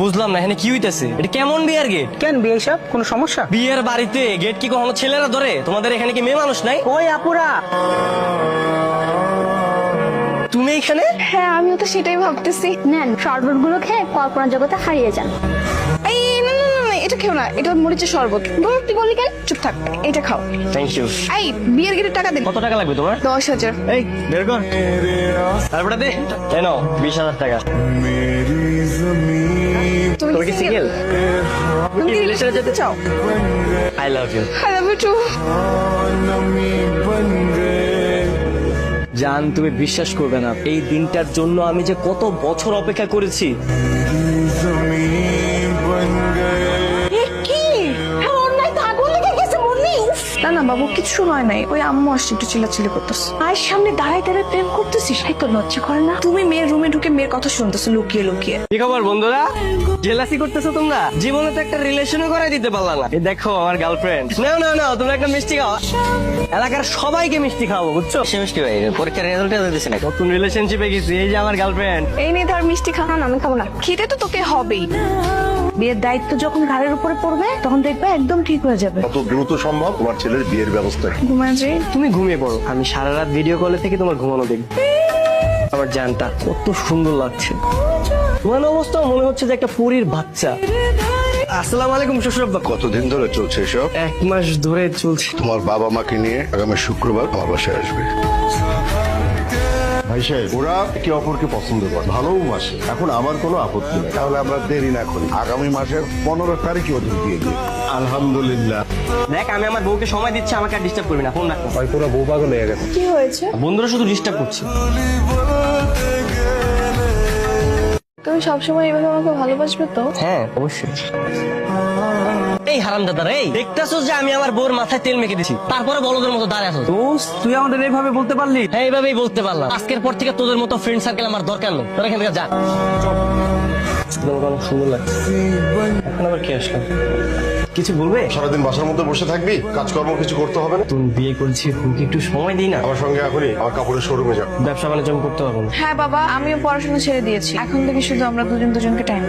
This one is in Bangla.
বুঝলাম না এখানে কি হইতেছে, এটা কেমন বিয়ের গেট? কেন বিয়ে সব কোনো সমস্যা? বিয়ের বাড়িতে গেট কি কখনো ছেলেরা ধরে? তোমাদের এখানে কি মেয়ে মানুষ নাই? ওই আপুরা, তুমি এখানে? হ্যাঁ আমিও তো সেটাই ভাবতেছি। নেন শরবত গুলো খেয়ে কল্পনা জগতে হারিয়ে যান। এই না না না, না, এটা খেও না, এটা মরিচের শরবত। ধর তুই বললি কেন? চুপ থাক, এটা খাও। Thank you. এই বিয়ের গেটের টাকা দিন। কত টাকা লাগবে তোমার? 10,000। এই বের কর, তারপরে দে। এই নাও 20,000 টাকা। তুমি তুমি কি সিঙ্গেল? তুমি কি রিলেশনে যেতে চাও? I love you. I love you too. জান, তুমি বিশ্বাস করবে না, এই দিনটার জন্য আমি যে কত বছর অপেক্ষা করেছি। কি? হ্যাঁ ওর নাই তো আগুন লেগে গেছে মনে। না না বাবু কিছু হয় নাই, ওই আম্মু আসছে একটু চিল্লাচিল্লি করতেছে। মায়ের সামনে দাঁড়ায় দাঁড়ায় প্রেম করতেছিস, এই তো লজ্জা করে না? তুমি মেয়ের রুমে ঢুকে মেয়ের কথা শুনতেছো লুকিয়ে লুকিয়ে। কি খবর বন্ধুরা? জেলাসি করতেছো তোমরা? জীবনে তো একটা রিলেশনও করাই দিতে পারলা না। এই দেখো আমার গার্লফ্রেন্ড। নাও নাও নাও, তোমরা একটা মিষ্টি খাও। এলাকার সবাইকে মিষ্টি খাওয়াবো, বুঝছো? সে মিষ্টি ভাই পরীক্ষার রেজাল্ট দিতেছে না, নতুন রিলেশনশিপে গেছি। এই যে আমার গার্লফ্রেন্ড। এই নিয়ে ধর মিষ্টি খা। না আমি খাবো না, খেতে তো তোকে হবেই। বিয়ের দায়িত্ব যখন ঘাড়ের উপরে পড়বে তখন দেখবে একদম ঠিক হয়ে যাবে। কত দ্রুত সম্ভব তোমার ছেলের বিয়ের ব্যবস্থা? ঘুমায় যে তুমি ঘুমিয়ে পড়ো, আমি সারা রাত ভিডিও কলে থেকে তোমার ঘুমানো দেখব। আমার জানটা কত সুন্দর লাগছে। তোমার অবস্থা মনে হচ্ছে যে একটা পরীর বাচ্চা। আসসালামু আলাইকুম শ্বশুর আব্বা। কতদিন ধরে চলছে এসব? 1 মাস ধরে চলছে। তোমার বাবা মাকে নিয়ে আগামী শুক্রবার আমার বাসায় আসবে। ভাই সাহেব, ওরা একে অপরকে পছন্দ করে, ভালোবাসে। এখন আমার কোনো আপত্তি নেই, তাহলে আমরা দেরি না করি, আগামী মাসের 15 তারিখে ওদের দিয়ে দিই। আলহামদুলিল্লাহ। দেখ, আমি আমার বউকে সময় দিচ্ছি, আমাকে আর ডিস্টার্ব করবি না, ফোন রাখো। ভাই পুরো বউ পাগল হয়ে গেছে। কি হয়েছে? বন্ধুরা শুধু ডিস্টার্ব করছে। তুমি সবসময় এইভাবে আমাকে ভালোবাসবে তো? হ্যাঁ অবশ্যই। এই হারামজাদা রে, দেখতেছস যে আমি আমার বউর মাথায় তেল মেখে দিছি, তারপরে বলদের মতো দাঁড়ায় আছো। দোস্ত তুই আমাদের এইভাবে বলতে পারলি? হ্যাঁ এইভাবেই বলতে পারলাম। আজকের পর থেকে তোদের মতো ফ্রেন্ড সার্কেল আমার দরকার নেই, তোরা এখান থেকে যা। তোমাকে অনেক সুন্দর লাগছে। এখন আবার কে আসলো? কিছু বলবে? সারাদিন বাসার মধ্যে বসে থাকবি, কাজকর্ম কিছু করতে হবে না? তুমি বিয়ে করেছি, তুমি একটু সময় দিই না? আমার সঙ্গে এখনই আমার কাপড়ের শোরুমে যাও। ব্যবসা বাণিজ্য আমি করতে পারবো না। হ্যাঁ বাবা, আমিও পড়াশোনা ছেড়ে দিয়েছি, এখন থেকে শুধু আমরা দুজন দুজনকে টাইম